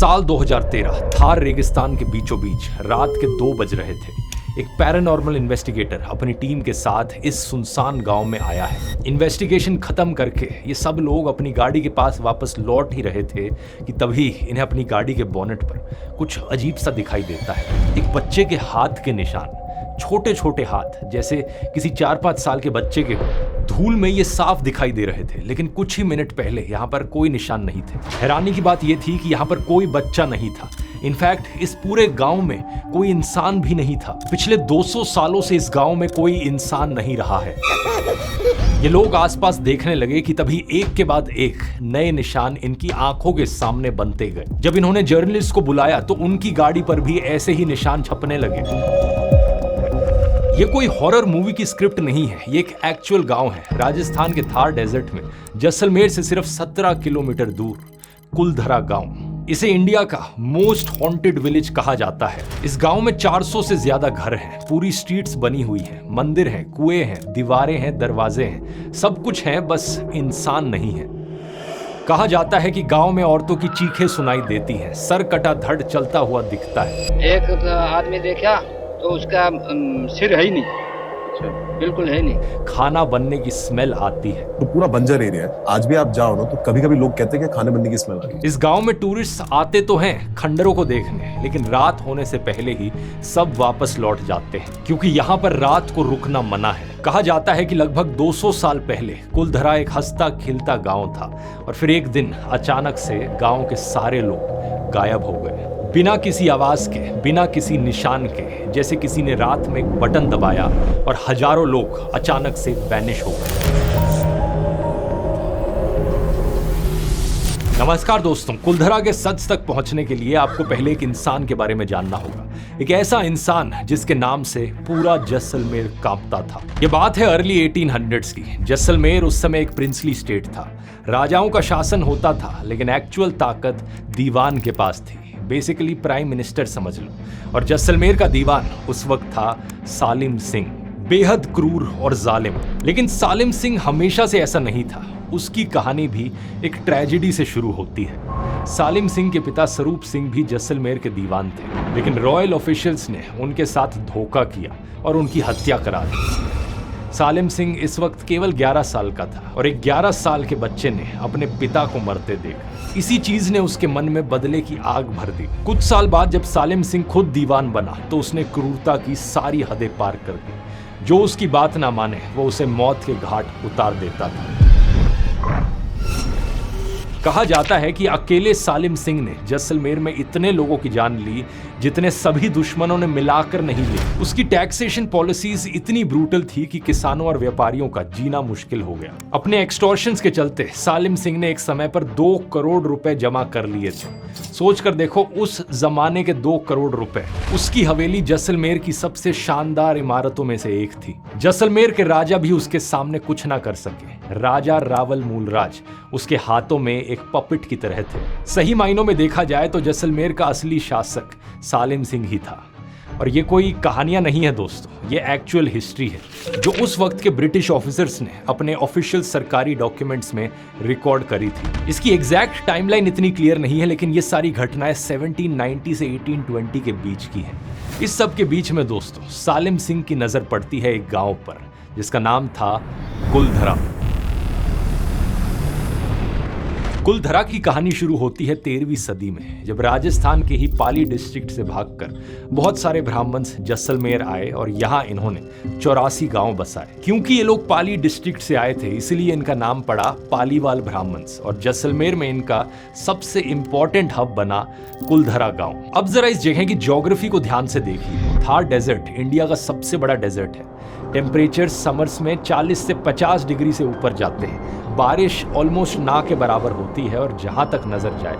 साल 2013 थार रेगिस्तान के बीचों बीच रात के 2 बज रहे थे। एक पैरानॉर्मल इन्वेस्टिगेटर अपनी टीम के साथ इस सुनसान गांव में आया है। इन्वेस्टिगेशन खत्म करके ये सब लोग अपनी गाड़ी के पास वापस लौट ही रहे थे कि तभी इन्हें अपनी गाड़ी के बोनेट पर कुछ अजीब सा दिखाई देता है। एक बच्चे के हाथ के निशान, छोटे छोटे हाथ, जैसे किसी 4-5 साल के बच्चे के। धूल में ये साफ दिखाई दे रहे थे, लेकिन कुछ ही मिनट पहले यहाँ पर कोई निशान नहीं थे। हैरानी की बात यह थी कि यहाँ पर कोई बच्चा नहीं था। इनफैक्ट इस पूरे गांव में कोई इंसान भी नहीं था। पिछले 200 सालों से इस गांव में कोई इंसान नहीं रहा है। ये लोग आसपास देखने लगे कि तभी एक के बाद एक नए निशान इनकी आंखों के सामने बनते गए। जब इन्होंने जर्नलिस्ट को बुलाया तो उनकी गाड़ी पर भी ऐसे ही निशान छपने लगे। ये कोई हॉरर मूवी की स्क्रिप्ट नहीं है, ये एक एक्चुअल गांव है राजस्थान के थार डेजर्ट में, जैसलमेर से सिर्फ 17 किलोमीटर दूर कुलधरा गांव। इसे इंडिया का मोस्ट हॉन्टेड विलेज कहा जाता है। इस गांव में 400 से ज्यादा घर हैं, पूरी स्ट्रीट्स बनी हुई हैं, मंदिर हैं, कुएं हैं, दीवारें हैं, दरवाजे हैं, सब कुछ है, बस इंसान नहीं है। कहा जाता है कि गांव में औरतों की चीखें सुनाई देती हैं, सर कटा धड़ चलता हुआ दिखता है। एक आदमी देखा तो उसका सिर है ही नहीं, बिल्कुल है नहीं। खाना बनने की स्मेल आती है। तो पूरा बंजर एरिया है। आज भी आप जाओ ना तो कभी कभी लोग कहते हैं कि खाने बनने की स्मेल आ रही है। इस गांव में टूरिस्ट आते तो हैं खंडरों को देखने, लेकिन रात होने से पहले ही सब वापस लौट जाते हैं, क्योंकि यहाँ पर रात को रुकना मना है। कहा जाता है कि लगभग 200 साल पहले कुलधरा एक हंसता खिलता गांव था और फिर एक दिन अचानक से गांव के सारे लोग गायब हो गए, बिना किसी आवाज के, बिना किसी निशान के, जैसे किसी ने रात में एक बटन दबाया और हजारों लोग अचानक से वैनिश हो गए। नमस्कार दोस्तों, कुलधरा के सच तक पहुंचने के लिए आपको पहले एक इंसान के बारे में जानना होगा। एक ऐसा इंसान जिसके नाम से पूरा जैसलमेर कांपता था। ये बात है अर्ली 1800s की। जैसलमेर उस समय एक प्रिंसली स्टेट था। राजाओं का शासन होता था, लेकिन एक्चुअल ताकत दीवान के पास थी। बेसिकली प्राइम मिनिस्टर समझ लो। और जैसलमेर का दीवान उस वक्त था सालिम सिंह, बेहद क्रूर और जालिम। लेकिन सालिम सिंह हमेशा से ऐसा नहीं था। उसकी कहानी भी एक ट्रेजेडी से शुरू होती है। सालिम सिंह के पिता स्वरूप सिंह भी जैसलमेर के दीवान थे, लेकिन रॉयल ऑफिशियल्स ने उनके साथ धोखा किया और उनकी हत्या करा दी। सालिम सिंह इस वक्त केवल 11 साल का था और एक 11 साल के बच्चे ने अपने पिता को मरते देखा। इसी चीज ने उसके मन में बदले की आग भर दी। कुछ साल बाद जब सालिम सिंह खुद दीवान बना तो उसने क्रूरता की सारी हदें पार कर दी। जो उसकी बात ना माने वो उसे मौत के घाट उतार देता था। कहा जाता है कि अकेले सालिम सिंह ने जैसलमेर में इतने लोगों की जान ली जितने सभी दुश्मनों ने मिलाकर नहीं ली। उसकी टैक्सेशन पॉलिसीज इतनी ब्रूटल थी कि किसानों और व्यापारियों का जीना मुश्किल हो गया। अपने एक्सटॉर्शंस के चलते सालिम सिंह ने एक समय पर 2 करोड़ रुपए जमा कर लिए थे। सोच कर देखो, उस जमाने के 2 करोड़ रुपए। उसकी हवेली जैसलमेर की सबसे शानदार इमारतों में से एक थी। जैसलमेर के राजा भी उसके सामने कुछ ना कर सके। राजा रावल मूलराज उसके हाथों में एक पपेट की तरह थे। सही मायनों में देखा जाए तो जैसलमेर का असली शासक सालिम सिंह ही था। और ये कोई कहानियां नहीं है दोस्तों, ये एक्चुअल हिस्ट्री है जो उस वक्त के ब्रिटिश ऑफिसर्स ने अपने ऑफिशियल सरकारी डॉक्यूमेंट्स में रिकॉर्ड करी थी। इसकी एग्जैक्ट टाइमलाइन इतनी क्लियर नहीं है, लेकिन ये सारी घटनाएं 1790 से 1820 के बीच की हैं। इस सब के बीच में दोस्तों सालिम सिंह की नजर पड़ती है एक गांव पर जिसका नाम था कुलधरा। कुलधरा की कहानी शुरू होती है 13वीं सदी में, जब राजस्थान के ही पाली डिस्ट्रिक्ट से भागकर बहुत सारे ब्राह्मण जैसलमेर आए और यहाँ इन्होंने 84 गांव बसाए। क्योंकि ये लोग पाली डिस्ट्रिक्ट से आए थे, इसलिए इनका नाम पड़ा पालीवाल ब्राह्मण्स और जैसलमेर में इनका सबसे इंपॉर्टेंट हब बना कुलधरा गांव। अब जरा इस जगह की ज्योग्राफी को ध्यान से देखिए। थार डेजर्ट इंडिया का सबसे बड़ा डेजर्ट है। टेम्परेचर समर्स में 40 से 50 डिग्री से ऊपर जाते हैं। बारिश ऑलमोस्ट ना के बराबर होती है और जहां तक नजर जाए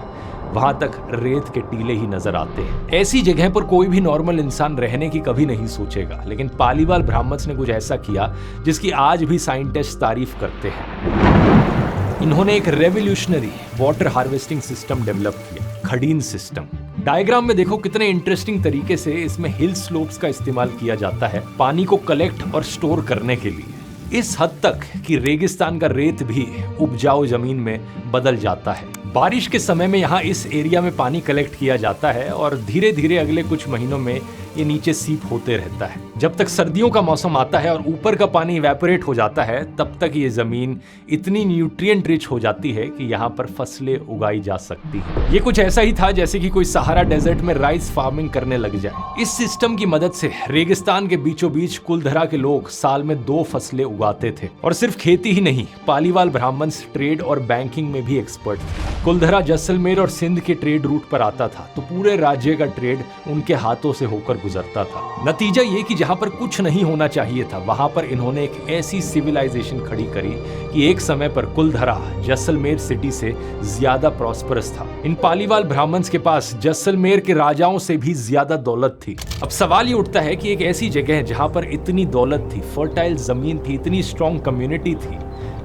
वहां तक रेत के टीले ही नजर आते हैं। ऐसी जगह पर कोई भी नॉर्मल इंसान रहने की कभी नहीं सोचेगा, लेकिन पालीवाल ब्राह्मण्स ने कुछ ऐसा किया जिसकी आज भी साइंटिस्ट तारीफ करते हैं। इन्होंने एक revolutionary water harvesting system develop किया, खडीन सिस्टम। डायग्राम में देखो कितने इंटरेस्टिंग तरीके से इसमें हिल स्लोप्स का इस्तेमाल किया जाता है पानी को कलेक्ट और स्टोर करने के लिए। इस हद तक कि रेगिस्तान का रेत भी उपजाऊ जमीन में बदल जाता है। बारिश के समय में यहाँ इस एरिया में पानी कलेक्ट किया जाता है और धीरे धीरे अगले कुछ महीनों में ये नीचे सीप होते रहता है। जब तक सर्दियों का मौसम आता है और ऊपर का पानी इवेपोरेट हो जाता है, तब तक ये जमीन इतनी न्यूट्रिएंट रिच हो जाती है कि यहाँ पर फसलें उगाई जा सकती हैं। ये कुछ ऐसा ही था जैसे कि कोई सहारा डेजर्ट में राइस फार्मिंग करने लग जाए। इस सिस्टम की मदद से रेगिस्तान के बीचों बीच कुलधरा के लोग साल में 2 फसलें उगाते थे। और सिर्फ खेती ही नहीं, पालीवाल ब्राह्मण ट्रेड और बैंकिंग में भी एक्सपर्ट थे। कुलधरा जैसलमेर और सिंध के ट्रेड रूट पर आता था तो पूरे राज्य का ट्रेड उनके हाथों से होकर गुजरता था। नतीजा ये कि जहां पर कुछ नहीं होना चाहिए था, वहां पर इन्होंने एक ऐसी सिविलाइजेशन खड़ी करी कि एक समय पर कुलधरा जैसलमेर सिटी से ज्यादा प्रॉस्परस था। इन पालीवाल ब्राह्मण्स के पास जैसलमेर के राजाओं से भी ज्यादा दौलत थी। अब सवाल ये उठता है कि एक ऐसी जगह जहां पर इतनी दौलत थी, फर्टाइल जमीन थी, इतनी स्ट्रॉन्ग कम्युनिटी थी,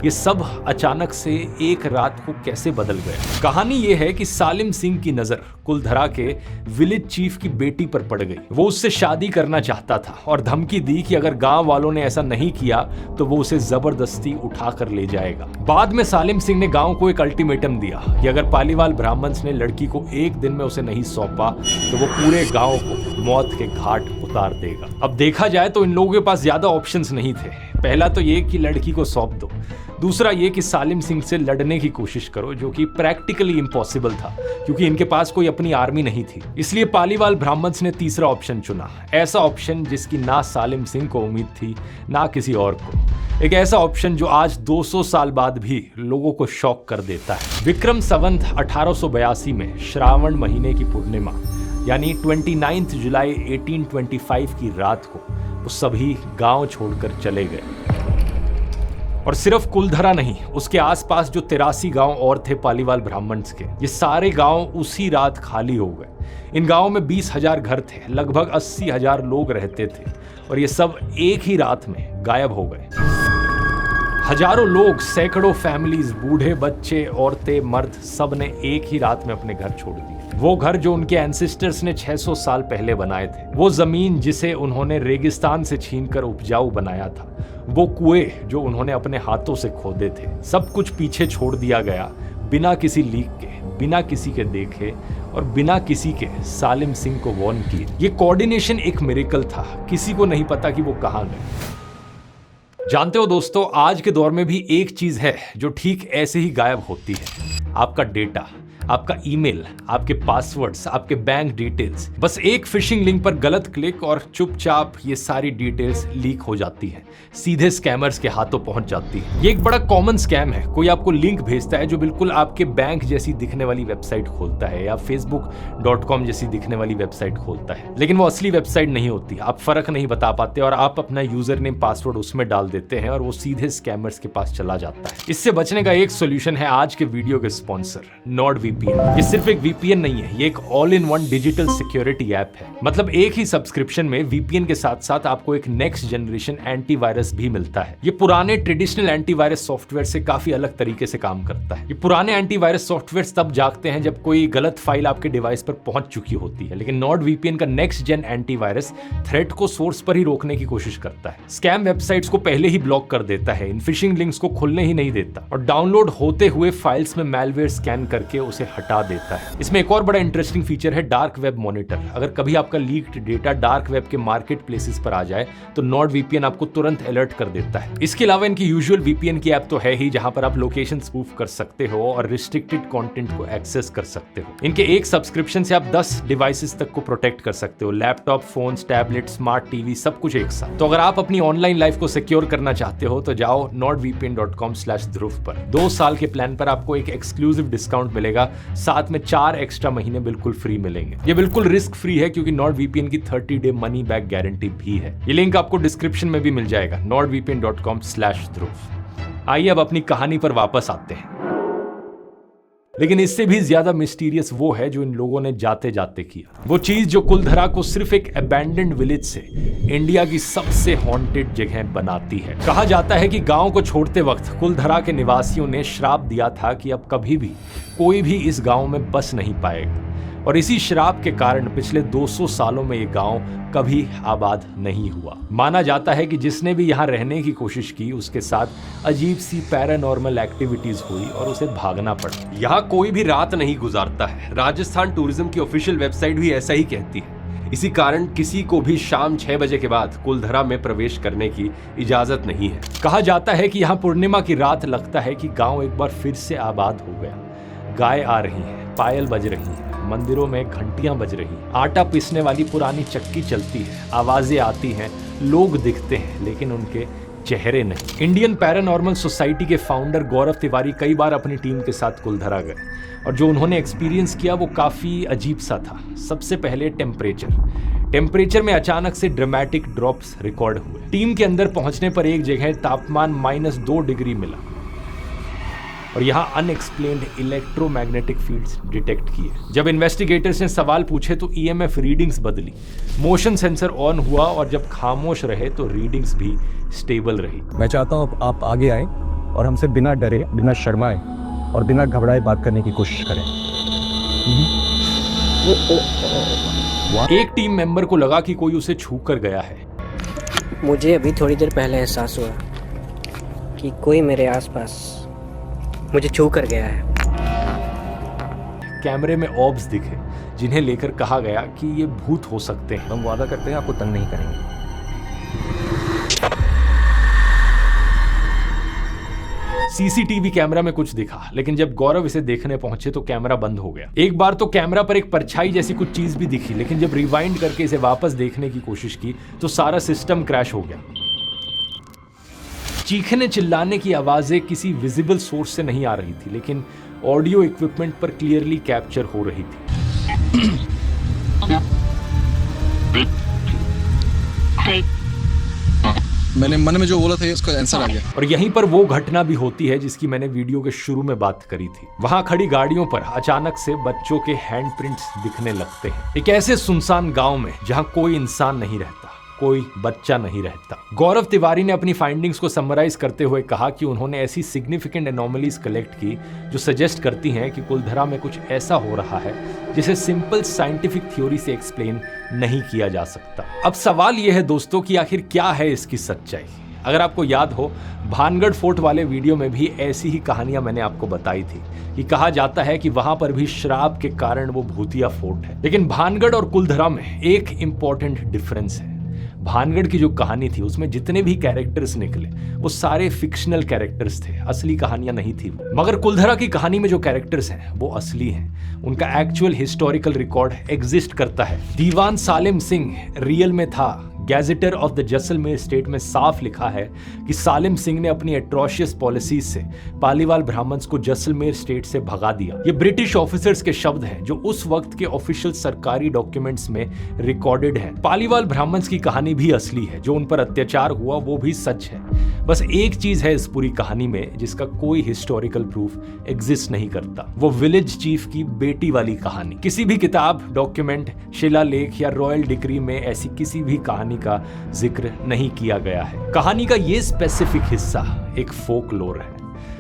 ये सब अचानक से एक रात को कैसे बदल गया। कहानी ये है कि सालिम सिंह की नजर कुलधरा के विलेज चीफ की बेटी पर पड़ गई। वो उससे शादी करना चाहता था और धमकी दी कि अगर गांव वालों ने ऐसा नहीं किया तो वो उसे जबरदस्ती उठा कर ले जाएगा। बाद में सालिम सिंह ने गांव को एक अल्टीमेटम दिया कि अगर पालीवाल ब्राह्मण्स ने लड़की को एक दिन में उसे नहीं सौंपा तो वो पूरे गांव को मौत के घाट उतार देगा। अब देखा जाए तो इन लोगों के पास ज्यादा ऑप्शंस नहीं थे। पहला तो ये कि लड़की को सौंप दो, दूसरा ये कि सालिम सिंह से लड़ने की कोशिश करो, जो कि प्रैक्टिकली इम्पॉसिबल था क्योंकि इनके पास कोई अपनी आर्मी नहीं थी। इसलिए पालीवाल ब्राह्मण्स ने तीसरा ऑप्शन चुना, ऐसा ऑप्शन जिसकी ना सालिम सिंह को उम्मीद थी ना किसी और को। एक ऐसा ऑप्शन जो आज 200 साल बाद भी लोगों को शॉक कर देता है। विक्रम संवत 1882 में श्रावण महीने की पूर्णिमा यानी 29 जुलाई 1825 की रात को वो सभी गांव छोड़कर चले गए। और सिर्फ कुलधरा नहीं, उसके आसपास जो 83 गांव और थे पालीवाल ब्राह्मण्स के, ये सारे गांव उसी रात खाली हो गए। इन गांवों में 20,000 घर थे, लगभग 80,000 लोग रहते थे और ये सब एक ही रात में गायब हो गए। हजारों लोग, सैकड़ों फैमिलीज, बूढ़े, बच्चे, औरतें, मर्द, सब ने एक ही रात में अपने घर छोड़ दिए। वो घर जो उनके एंसेस्टर्स ने 600 साल पहले बनाए थे, वो जमीन जिसे उन्होंने रेगिस्तान से छीनकर उपजाऊ बनाया था, वो कुएं जो उन्होंने अपने हाथों से खोदे थे, सब कुछ पीछे छोड़ दिया गया बिना किसी लीक के, बिना किसी के देखे और बिना किसी के सालिम सिंह को वार्न किए। ये कोऑर्डिनेशन एक मिरेकल था, किसी को नहीं पता कि वो कहां गए। जानते हो दोस्तों, आज के दौर में भी एक चीज है जो ठीक ऐसे ही गायब होती है, आपका डेटा, आपका ईमेल, आपके पासवर्ड्स, आपके बैंक डिटेल्स। बस एक फिशिंग लिंक पर गलत क्लिक और चुपचाप ये सारी डिटेल्स लीक हो जाती हैं, सीधे स्कैमर्स के हाथों पहुंच जाती है। ये एक बड़ा कॉमन स्कैम है। कोई आपको लिंक भेजता है जो बिल्कुल आपके बैंक जैसी दिखने वाली वेबसाइट खोलता है या facebook.com जैसी दिखने वाली वेबसाइट खोलता है, लेकिन वो असली वेबसाइट नहीं होती। आप फर्क नहीं बता पाते और आप अपना यूजर नेम पासवर्ड उसमें डाल देते हैं और वो सीधे स्कैमर्स के पास चला जाता है। इससे बचने का एक सोल्यूशन है आज के वीडियो के स्पॉन्सर NordVPN। ये सिर्फ एक VPN नहीं है, ये एक all in one digital security app है। मतलब एक ही सब्सक्रिप्शन में VPN के साथ साथ आपको एक नेक्स्ट जनरेशन एंटीवायरस भी मिलता है। ये पुराने ट्रेडिशनल एंटीवायरस सॉफ्टवेयर से काफी अलग तरीके से काम करता है। ये पुराने एंटीवायरस सॉफ्टवेयर तब जागते हैं जब कोई गलत फाइल आपके डिवाइस पर पहुंच चुकी होती है, लेकिन NordVPN का नेक्स्ट जेन एंटीवायरस थ्रेट को सोर्स पर ही रोकने की कोशिश करता है। स्कैम वेबसाइट्स को पहले ही ब्लॉक कर देता है, इन फिशिंग लिंक्स को खुलने ही नहीं देता और डाउनलोड होते हुए फाइल्स में मैलवेयर स्कैन करके उसे हटा देता है। इसमें एक और बड़ा इंटरेस्टिंग फीचर है डार्क वेब मॉनिटर। अगर कभी आपका लीक्ड डेटा डार्क वेब के मार्केट प्लेसेस पर आ जाए तो NordVPN आपको तुरंत अलर्ट कर देता है। इसके अलावा इनकी यूजुअल VPN की ऐप तो है ही, जहां पर आप लोकेशन स्पूफ कर सकते हो और रिस्ट्रिक्टेड कंटेंट को एक्सेस कर सकते हो। इनके एक सब्सक्रिप्शन से आप 10 डिवाइसेस तक को प्रोटेक्ट कर सकते हो, laptop, phones, tablet, smart TV, सब कुछ एक साथ। तो अगर आप अपनी ऑनलाइन लाइफ को सिक्योर करना चाहते हो तो जाओ nordvpn.com/dhruv पर। 2 साल के प्लान पर आपको एक एक्सक्लूसिव डिस्काउंट मिलेगा, साथ में 4 एक्स्ट्रा महीने बिल्कुल फ्री मिलेंगे। ये बिल्कुल रिस्क फ्री है क्योंकि NordVPN की 30 डे मनी बैक गारंटी भी है। ये लिंक आपको डिस्क्रिप्शन में भी मिल जाएगा, nordvpn.com/dhruv। आइए अब अपनी कहानी पर वापस आते हैं। लेकिन इससे भी ज्यादा मिस्टीरियस वो है जो इन लोगों ने जाते जाते किया, वो चीज जो कुलधरा को सिर्फ एक अबैंडन्ड विलेज से इंडिया की सबसे हॉन्टेड जगह बनाती है। कहा जाता है कि गांव को छोड़ते वक्त कुलधरा के निवासियों ने श्राप दिया था कि अब कभी भी कोई भी इस गांव में बस नहीं पाएगा। और इसी श्राप के कारण पिछले 200 सालों में ये गांव कभी आबाद नहीं हुआ। माना जाता है कि जिसने भी यहाँ रहने की कोशिश की उसके साथ अजीब सी पैरानॉर्मल एक्टिविटीज हुई और उसे भागना पड़ा। यहाँ कोई भी रात नहीं गुजारता है। राजस्थान टूरिज्म की ऑफिशियल वेबसाइट भी ऐसा ही कहती है। इसी कारण किसी को भी शाम 6 बजे के बाद कुलधरा में प्रवेश करने की इजाजत नहीं है। कहा जाता है कि यहाँ पूर्णिमा की रात लगता है कि गांव एक बार फिर से आबाद हो गया। गाय आ रही है, पायल बज रही है, मंदिरों में घंटियां बज रही, आटा पीसने वाली पुरानी चक्की चलती है, आवाजें आती हैं, लोग दिखते हैं लेकिन उनके चेहरे नहीं। इंडियन पैरानॉर्मल सोसाइटी के फाउंडर गौरव तिवारी कई बार अपनी टीम के साथ कुलधरा गए और जो उन्होंने एक्सपीरियंस किया वो काफी अजीब सा था। सबसे पहले टेम्परेचर में अचानक से ड्रामेटिक ड्रॉप्स रिकॉर्ड हुए। टीम के अंदर पहुंचने पर एक जगह तापमान -2 डिग्री मिला और यहाँ अनएक्सप्लेन्ड इलेक्ट्रोमैग्नेटिक फील्ड्स डिटेक्ट किए। जब इन्वेस्टिगेटर्स ने सवाल पूछे तो ईएमएफ रीडिंग्स बदली, मोशन सेंसर ऑन हुआ और जब खामोश रहे तो रीडिंग्स भी स्टेबल रही। मैं चाहता हूँ आप आगे आए और हमसे बिना डरे, बिना शर्माए और बिना घबराए बात करने की कोशिश करें। एक टीम मेंबर को लगा कि कोई उसे छू कर गया है। मुझे अभी थोड़ी देर पहले एहसास हुआ कि कोई मेरे आसपास मुझे छू कर गया है। कैमरे में ऑब्स दिखे जिन्हें लेकर कहा गया कि ये भूत हो सकते हैं। हम वादा करते हैं आपको तंग नहीं करेंगे। सीसीटीवी कैमरा में कुछ दिखा लेकिन जब गौरव इसे देखने पहुंचे तो कैमरा बंद हो गया। एक बार तो कैमरा पर एक परछाई जैसी कुछ चीज भी दिखी लेकिन जब रिवाइंड करके इसे वापस देखने की कोशिश की तो सारा सिस्टम क्रैश हो गया। चीखने चिल्लाने की आवाजें किसी विजिबल सोर्स से नहीं आ रही थी लेकिन ऑडियो इक्विपमेंट पर क्लियरली कैप्चर हो रही थी। मैंने मन में जो बोला था उसका आंसर आ गया। और यहीं पर वो घटना भी होती है जिसकी मैंने वीडियो के शुरू में बात करी थी। वहां खड़ी गाड़ियों पर अचानक से बच्चों के हैंडप्रिंट्स दिखने लगते हैं। एक ऐसे सुनसान गांव में जहां कोई इंसान नहीं रहता, कोई बच्चा नहीं रहता। गौरव तिवारी ने अपनी फाइंडिंग्स को समराइज करते हुए कहा कि उन्होंने ऐसी सिग्निफिकेंट एनोमलीज कलेक्ट की जो सजेस्ट करती हैं कि कुलधरा में कुछ ऐसा हो रहा है जिसे सिंपल साइंटिफिक थ्योरी से एक्सप्लेन नहीं किया जा सकता। अब सवाल यह है दोस्तों कि आखिर क्या है इसकी सच्चाई। अगर आपको याद हो भानगढ़ फोर्ट वाले वीडियो में भी ऐसी ही कहानियां मैंने आपको बताई थी कि कहा जाता है कि वहां पर भी श्राप के कारण वो भूतिया फोर्ट है। लेकिन भानगढ़ और कुलधरा में एक इंपॉर्टेंट डिफरेंस है। भानगढ़ की जो कहानी थी उसमें जितने भी कैरेक्टर्स निकले वो सारे फिक्शनल कैरेक्टर्स थे, असली कहानियां नहीं थी। मगर कुलधरा की कहानी में जो कैरेक्टर्स हैं वो असली हैं, उनका एक्चुअल हिस्टोरिकल रिकॉर्ड एग्जिस्ट करता है। दीवान सालिम सिंह रियल में था। गैजेटर ऑफ द जैसलमेर स्टेट में साफ लिखा है कि सालिम सिंह ने अपनी एट्रोशियस पॉलिसीज से पालीवाल ब्राह्मण्स को जैसलमेर स्टेट से भगा दिया। ये ब्रिटिश ऑफिसर्स के शब्द हैं जो उस वक्त के ऑफिशियल सरकारी डॉक्यूमेंट्स में रिकॉर्डेड हैं। पालीवाल ब्राह्मण्स की कहानी भी असली है, जो उन पर अत्याचार हुआ वो भी सच है। बस एक चीज है इस पूरी कहानी में जिसका कोई हिस्टोरिकल प्रूफ एग्जिस्ट नहीं करता, वो विलेज चीफ की बेटी वाली कहानी। किसी भी किताब, डॉक्यूमेंट, शिलालेख या रॉयल डिक्री में ऐसी किसी भी कहानी का जिक्र नहीं किया गया है। कहानी का ये स्पेसिफिक हिस्सा एक फोकलोर है।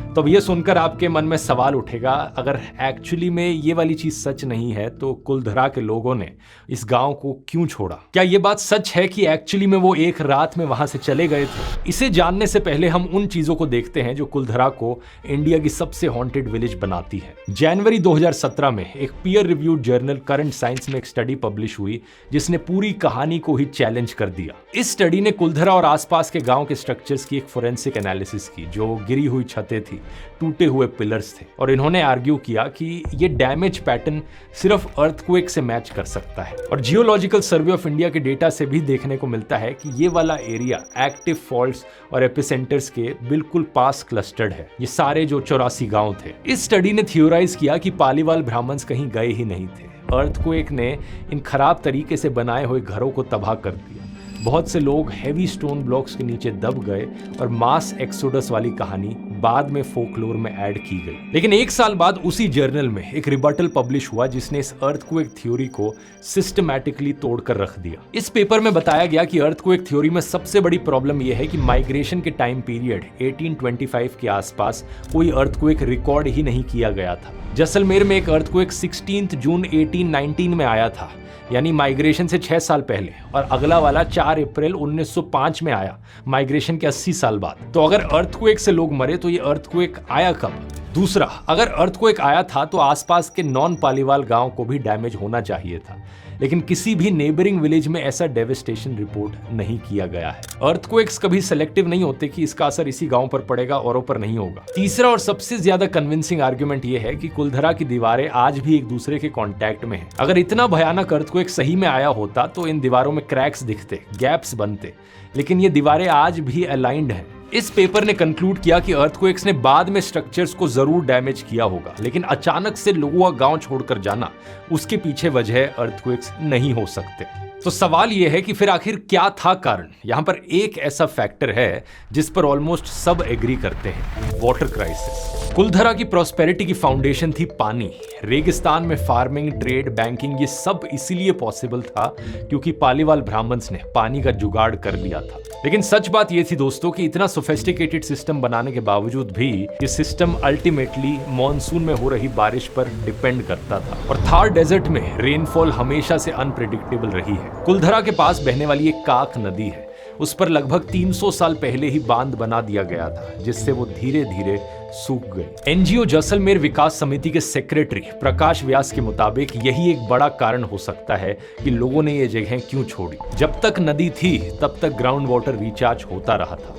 तो अब ये सुनकर आपके मन में सवाल उठेगा, अगर एक्चुअली में ये वाली चीज सच नहीं है तो कुलधरा के लोगों ने इस गांव को क्यों छोड़ा? क्या ये बात सच है कि एक्चुअली में वो एक रात में वहां से चले गए थे? इसे जानने से पहले हम उन चीजों को देखते हैं जो कुलधरा को इंडिया की सबसे हॉन्टेड विलेज बनाती है। जनवरी 2017 में एक peer reviewed journal current science में एक स्टडी पब्लिश हुई जिसने पूरी कहानी को ही चैलेंज कर दिया। इस स्टडी ने कुलधरा और आसपास के गांव के स्ट्रक्चर्स की एक फोरेंसिक एनालिसिस की, जो गिरी हुई छतें थी, टूटे हुए पिलर्स थे, और इन्होंने आर्ग्यू किया कि ये डैमेज पैटर्न सिर्फ अर्थक्वेक से मैच कर सकता है। और जियोलॉजिकल सर्वे ऑफ इंडिया के डेटा से भी देखने को मिलता है कि ये वाला एरिया एक्टिव फॉल्ट्स और एपिसेंटर्स के बिल्कुल पास क्लस्टर्ड है। ये सारे जो 84 गांव थे। इस स्टडी ने थियोराइज किया कि पालीवाल ब्राह्मण्स कहीं गए ही नहीं थे। अर्थक्वेक ने इन खराब तरीके से बनाए हुए घरों को तबाह कर दिया। बहुत से लोग हैवी स्टोन ब्लॉक्स के नीचे दब गए और मास एक्सोडस वाली कहानी बाद में फोकलोर में ऐड की गई। लेकिन एक साल बाद उसी जर्नल में एक रिबटल पब्लिश हुआ जिसने इस अर्थक्वेक थ्योरी को सिस्टमैटिकली तोड़कर रख दिया। इस पेपर में बताया गया कि अर्थक्वेक थ्योरी में सबसे बड़ी प्रॉब्लम यह है कि माइग्रेशन के टाइम पीरियड 1825 के आसपास कोई अर्थक्वेक रिकॉर्ड ही नहीं किया गया था। जैसलमेर में एक अर्थक्वेक 16 जून 1819 में आया था, यानी माइग्रेशन से 6 साल पहले, और अगला वाला 4 अप्रैल 1905 में आया, माइग्रेशन के 80 साल बाद। तो अगर अर्थक्वेक से लोग मरे तो ये अर्थक्वेक आया कब? दूसरा, अगर अर्थक्वेक आया था तो आसपास के नॉन पालीवाल गांव को भी डैमेज होना चाहिए था, लेकिन किसी भी नेबरिंग विलेज में ऐसा डेविस्टेशन रिपोर्ट नहीं किया गया है। अर्थक्वेक्स कभी सेलेक्टिव नहीं होते कि इसका असर इसी गांव पर पड़ेगा, औरों पर नहीं होगा। तीसरा और सबसे ज्यादा कन्विंसिंग आर्गुमेंट यह है कि कुलधरा की दीवारें आज भी एक दूसरे के कांटेक्ट में हैं। अगर इतना भयानक अर्थक्वेक सही में आया होता तो इन दीवारों में क्रैक्स दिखते, गैप्स बनते, लेकिन ये दीवारें आज भी अलाइंड हैं। इस पेपर ने कंक्लूड किया कि अर्थक्वेक्स ने बाद में स्ट्रक्चर्स को जरूर डैमेज किया होगा, लेकिन अचानक से लोगों का गांव छोड़कर जाना, उसके पीछे वजह अर्थक्वेक्स नहीं हो सकते। तो सवाल यह है कि फिर आखिर क्या था कारण? यहां पर एक ऐसा फैक्टर है जिस पर ऑलमोस्ट सब एग्री करते हैं, वाटर क्राइसिस। कुलधरा की प्रॉस्पेरिटी की फाउंडेशन थी पानी। रेगिस्तान में फार्मिंग, ट्रेड, बैंकिंग, ये सब इसीलिए पॉसिबल था क्योंकि पालीवाल ब्राह्मण्स ने पानी का जुगाड़ कर लिया था। लेकिन सच बात यह थी दोस्तों कि इतना सोफिस्टिकेटेड सिस्टम बनाने के बावजूद भी ये सिस्टम अल्टीमेटली मॉनसून में हो रही बारिश पर डिपेंड करता था, और थार डेजर्ट में रेनफॉल हमेशा से अनप्रेडिक्टेबल रही है। कुलधरा के पास बहने वाली एक काक नदी है, उस पर लगभग 300 साल पहले ही बांध बना दिया गया था, जिससे वो धीरे धीरे सूख गई। एनजीओ जैसलमेर विकास समिति के सेक्रेटरी प्रकाश व्यास के मुताबिक यही एक बड़ा कारण हो सकता है कि लोगों ने ये जगह क्यों छोड़ी। जब तक नदी थी तब तक ग्राउंड वाटर रिचार्ज होता रहा था,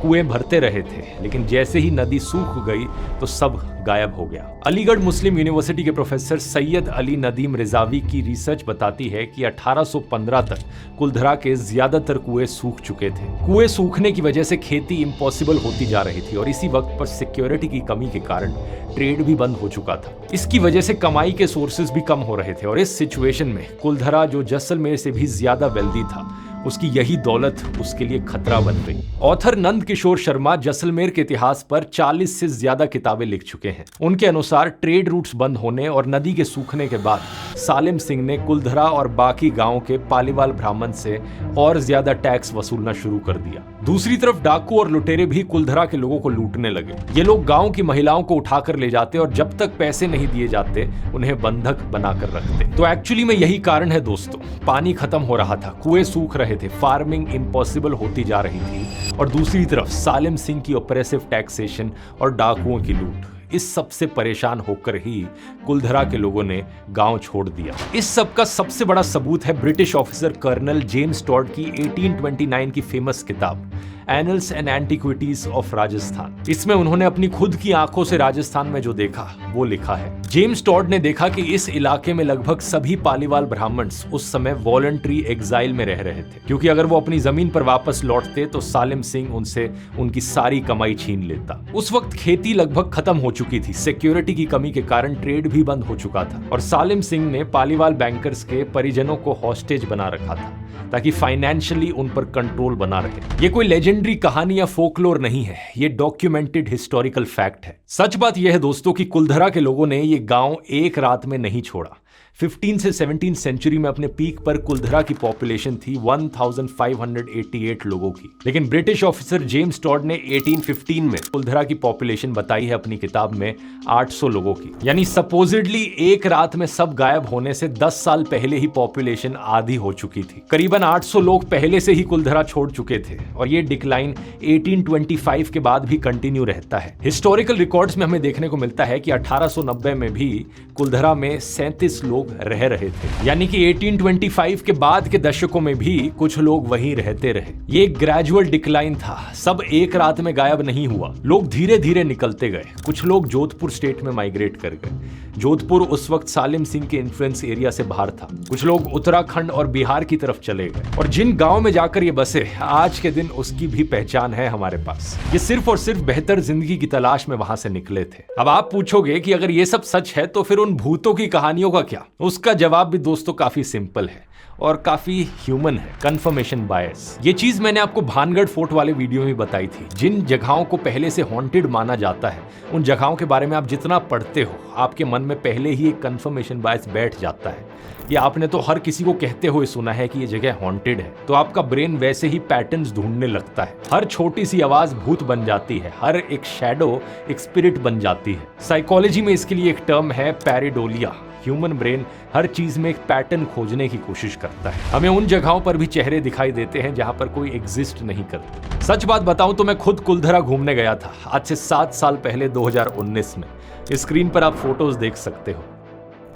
कुएं भरते रहे थे, लेकिन जैसे ही नदी सूख गई तो सब गायब हो गया। अलीगढ़ मुस्लिम यूनिवर्सिटी के प्रोफेसर सैयद अली नदीम रिजावी की रिसर्च बताती है कि 1815 तक कुलधरा के ज्यादातर कुएं सूख चुके थे। कुएं सूखने की वजह से खेती इम्पॉसिबल होती जा रही थी, और इसी वक्त पर सिक्योरिटी की कमी के कारण ट्रेड भी बंद हो चुका था। इसकी वजह से कमाई के सोर्सेज भी कम हो रहे थे, और इस सिचुएशन में कुलधरा, जो जैसलमेर से भी ज्यादा वेल्दी था, उसकी यही दौलत उसके लिए खतरा बन गई। ऑथर नंद किशोर शर्मा जैसलमेर के इतिहास पर 40 से ज्यादा किताबें लिख चुके हैं। उनके अनुसार ट्रेड रूट्स बंद होने और नदी के सूखने के बाद सालिम सिंह ने कुलधरा और बाकी गांव के पालीवाल ब्राह्मण से और ज्यादा टैक्स वसूलना शुरू कर दिया। दूसरी तरफ डाकू और लुटेरे भी कुलधरा के लोगों को लूटने लगे। ये लोग गांव की महिलाओं को उठाकर ले जाते और जब तक पैसे नहीं दिए जाते उन्हें बंधक बनाकर रखते। तो एक्चुअली में यही कारण है दोस्तों, पानी खत्म हो रहा था, कुएं सूख रहे थे, फार्मिंग इम्पॉसिबल होती जा रही थी, और दूसरी तरफ सालिम सिंह की ऑपरेसिव टैक्सेशन और डाकुओं की लूट। इस सब से परेशान होकर ही कुलधरा के लोगों ने गांव छोड़ दिया। इस सब का सबसे बड़ा सबूत है British officer colonel James Tod की 1829 की फेमस किताब Annals and Antiquities of Rajasthan. इसमें उन्होंने अपनी खुद की आंखों से राजस्थान में जो देखा वो लिखा है। जेम्स टॉड ने देखा कि इस इलाके में लगभग सभी पालीवाल ब्राह्मण्स उस समय वॉलंटरी एग्जाइल में रह रहे थे, क्योंकि अगर वो अपनी जमीन पर वापस लौटते तो सालिम सिंह उनसे उनकी सारी कमाई छीन लेता। उस वक्त खेती लगभग खत्म हो चुकी थी, सिक्योरिटी की कमी के कारण ट्रेड भी बंद हो चुका था, और सालिम सिंह ने पालीवाल बैंकर्स के परिजनों को हॉस्टेज बना रखा था ताकि फाइनेंशियली उन पर कंट्रोल बना रहे। ये कोई लेजेंडरी कहानी या फोकलोर नहीं है, ये डॉक्यूमेंटेड हिस्टोरिकल फैक्ट है। सच बात यह है दोस्तों कि कुलधरा के लोगों ने ये गांव एक रात में नहीं छोड़ा। 15 से 17 सेंचुरी में अपने पीक पर कुलधरा की पॉपुलेशन थी 1588 लोगों की, लेकिन ब्रिटिश ऑफिसर जेम्स टॉड ने 1815 में कुलधरा की पॉपुलेशन बताई है अपनी किताब में 800 लोगों की। यानी सपोजिडली एक रात में सब गायब होने से 10 साल पहले ही पॉपुलेशन आधी हो चुकी थी। करीबन 800 लोग पहले से ही कुलधरा छोड़ चुके थे, और ये डिक्लाइन 1825 के बाद भी कंटिन्यू रहता है। हिस्टोरिकल रिकॉर्ड्स में हमें देखने को मिलता है कि 1890 में भी कुलधरा में 37 लोग रह रहे थे, यानी कि 1825 के बाद के दशकों में भी कुछ लोग वहीं रहते रहे। ये एक ग्रेजुअल डिक्लाइन था, सब एक रात में गायब नहीं हुआ। लोग धीरे धीरे निकलते गए, कुछ लोग जोधपुर स्टेट में माइग्रेट कर गए, जोधपुर उस वक्त सालिम सिंह के इन्फ्लुएंस एरिया से बाहर था। कुछ लोग उत्तराखंड और बिहार की तरफ चले गए और जिन गांव में जाकर ये बसे, आज के दिन उसकी भी पहचान है हमारे पास। ये सिर्फ और सिर्फ बेहतर जिंदगी की तलाश में वहां से निकले थे। अब आप पूछोगे कि अगर ये सब सच है तो फिर उन भूतों की कहानियों का क्या? उसका जवाब भी दोस्तों काफी सिंपल है और काफी ह्यूमन है, कंफर्मेशन बायस। ये चीज मैंने आपको भानगढ़ फोर्ट वाले वीडियो में बताई थी। जिन जगहों को पहले से हॉन्टेड माना जाता है, उन जगहों के बारे में आप जितना पढ़ते हो, आपके मन में पहले ही एक कंफर्मेशन बायस बैठ जाता है। ये आपने तो हर किसी को कहते हुए सुना है कि ये जगह हॉन्टेड है, तो आपका ब्रेन वैसे ही पैटर्न्स ढूंढने लगता है। हर छोटी सी आवाज भूत बन जाती है, हर एक शैडो एक स्पिरिट बन जाती है। साइकोलॉजी में इसके लिए एक टर्म है पैरेडोलिया। ह्यूमन ब्रेन हर चीज में एक पैटर्न खोजने की कोशिश करता है। हमें उन जगहों पर भी चेहरे दिखाई देते हैं जहां पर कोई एग्जिस्ट नहीं करता। सच बात बताऊं तो मैं खुद कुलधरा घूमने गया था आज से 7 साल पहले 2019 में। स्क्रीन पर आप फोटोज देख सकते हो।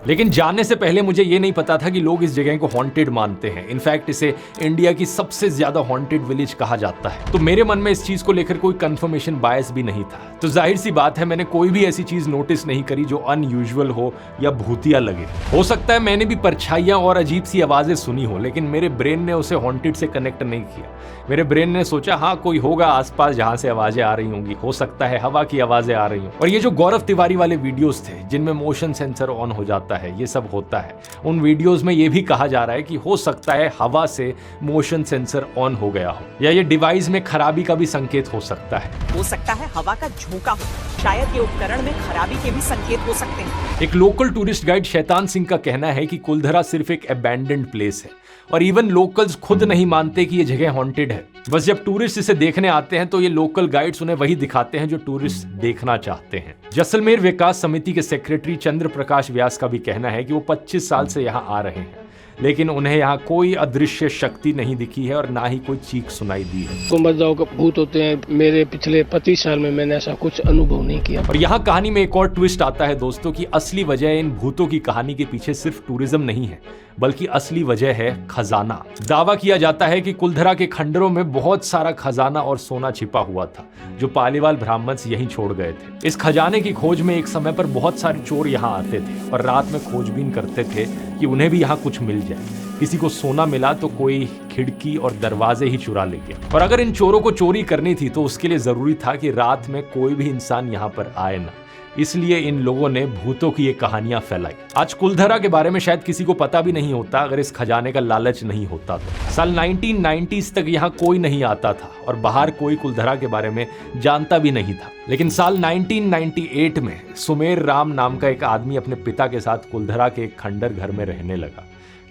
लेकिन जाने से पहले मुझे ये नहीं पता था कि लोग इस जगह को हॉन्टेड मानते हैं। इनफैक्ट इसे इंडिया की सबसे ज्यादा हॉन्टेड विलेज कहा जाता है। तो मेरे मन में इस चीज को लेकर कोई कंफर्मेशन बायस भी नहीं था। तो जाहिर सी बात है मैंने कोई भी ऐसी चीज नोटिस नहीं करी जो अनयूजुअल हो या भूतिया लगे। हो सकता है मैंने भी परछाइयां और अजीब सी आवाजें सुनी हो, लेकिन मेरे ब्रेन ने उसे हॉन्टेड से कनेक्ट नहीं किया। मेरे ब्रेन ने सोचा हाँ कोई होगा आसपास जहां से आवाजें आ रही होंगी, हो सकता है हवा की आवाजें आ रही हों। और ये जो गौरव तिवारी वाले वीडियोस थे जिनमें मोशन सेंसर ऑन हो जाता है, ये सब होता है। उन वीडियोस में ये भी कहा जा रहा है कि हो सकता है हवा से मोशन सेंसर ऑन हो गया हो, या ये डिवाइस में खराबी का भी संकेत हो सकता है। हो सकता है हवा का झोंका हो, शायद ये उपकरण में खराबी के भी संकेत हो सकते हैं। एक local tourist guide Shaitan Singh का कहना है कि कुलधरा सिर्फ एक अबैंडन्ड प्लेस है और इवन लोकल्स खुद नहीं मानते कि ये जगह हॉन्टेड है। बस जब टूरिस्ट इसे देखने आते हैं तो ये लोकल गाइड्स उन्हें वही दिखाते हैं जो टूरिस्ट देखना चाहते हैं। जैसलमेर विकास समिति के सेक्रेटरी चंद्र प्रकाश व्यास का भी कहना है कि वो 25 साल से यहाँ आ रहे हैं, लेकिन उन्हें यहाँ कोई अदृश्य शक्ति नहीं दिखी है और ना ही कोई चीख सुनाई दी है। तो मजाओं का भूत होते हैं। मेरे पिछले 25 साल में मैंने ऐसा कुछ अनुभव नहीं किया। और यहाँ कहानी में एक और ट्विस्ट आता है दोस्तों की असली वजह इन भूतों की कहानी के पीछे सिर्फ टूरिज्म नहीं है, बल्कि असली वजह है खजाना। दावा किया जाता है कि कुलधरा के खंडरों में बहुत सारा खजाना और सोना छिपा हुआ था जो पालीवाल ब्राह्मण यहीं छोड़ गए थे। इस खजाने की खोज में एक समय पर बहुत सारे चोर यहाँ आते थे और रात में खोजबीन करते थे कि उन्हें भी यहाँ कुछ मिल जाए। किसी को सोना मिला तो कोई खिड़की और दरवाजे ही चुरा ले गया। और अगर इन चोरों को चोरी करनी थी तो उसके लिए जरूरी था कि रात में कोई भी इंसान यहाँ पर आए ना। इसलिए इन लोगों ने भूतों की ये कहानियां फैलाई। आज कुलधरा के बारे में शायद किसी को पता भी नहीं होता अगर इस खजाने का लालच नहीं होता तो। साल 1990s तक यहाँ कोई नहीं आता था और बाहर कोई कुलधरा के बारे में जानता भी नहीं था। लेकिन साल 1998 में सुमेर राम नाम का एक आदमी अपने पिता के साथ कुलधरा के एक खंडर घर में रहने लगा,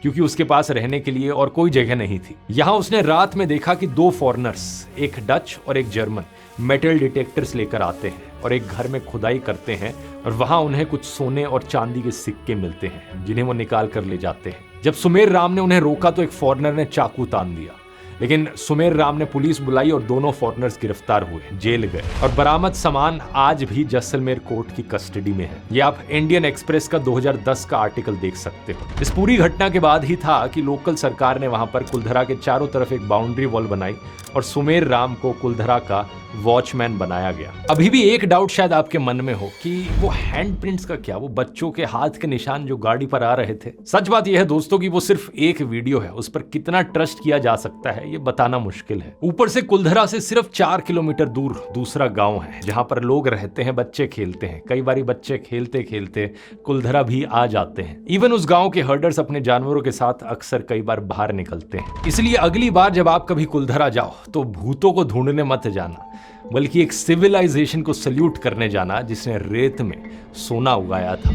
क्योंकि उसके पास रहने के लिए और कोई जगह नहीं थी। यहाँ उसने रात में देखा कि 2 फॉरेनर्स, एक डच और एक जर्मन, मेटल डिटेक्टर्स लेकर आते हैं और एक घर में खुदाई करते हैं और वहां उन्हें कुछ सोने और चांदी के सिक्के मिलते हैं जिन्हें वो निकाल कर ले जाते हैं। जब सुमेर राम ने उन्हें रोका तो एक फॉरेनर ने चाकू तान दिया, लेकिन सुमेर राम ने पुलिस बुलाई और दोनों फॉरेनर्स गिरफ्तार हुए, जेल गए और बरामद सामान आज भी जैसलमेर कोर्ट की कस्टडी में है। ये आप इंडियन एक्सप्रेस का 2010 का आर्टिकल देख सकते हो। इस पूरी घटना के बाद ही था कि लोकल सरकार ने वहां पर कुलधरा के चारों तरफ एक बाउंड्री वॉल बनाई और सुमेर राम को कुलधरा का वॉचमैन बनाया गया। अभी भी एक डाउट शायद आपके मन में हो कि वो हैंडप्रिंट्स का क्या, वो बच्चों के हाथ के निशान जो गाड़ी पर आ रहे थे। सच बात यह है दोस्तों कि वो सिर्फ एक वीडियो है, उस पर कितना ट्रस्ट किया जा सकता है ये बताना मुश्किल है। ऊपर से कुलधरा से सिर्फ 4 किलोमीटर दूर दूसरा गांव है जहां पर लोग रहते हैं, बच्चे खेलते हैं। कई बार बच्चे खेलते खेलते कुलधरा भी आ जाते हैं। इवन उस गांव के हर्डर्स अपने जानवरों के साथ अक्सर कई बार बाहर निकलते हैं। इसलिए अगली बार जब आप कभी कुलधरा जाओ तो भूतों को ढूंढने मत जाना, बल्कि एक सिविलाइजेशन को सल्यूट करने जाना जिसने रेत में सोना उगाया था।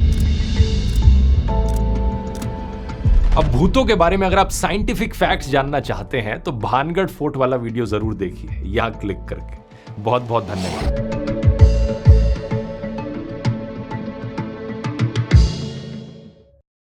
अब भूतों के बारे में अगर आप साइंटिफिक फैक्ट्स जानना चाहते हैं तो भानगढ़ फोर्ट वाला वीडियो जरूर देखिए, यहां क्लिक करके। बहुत बहुत धन्यवाद।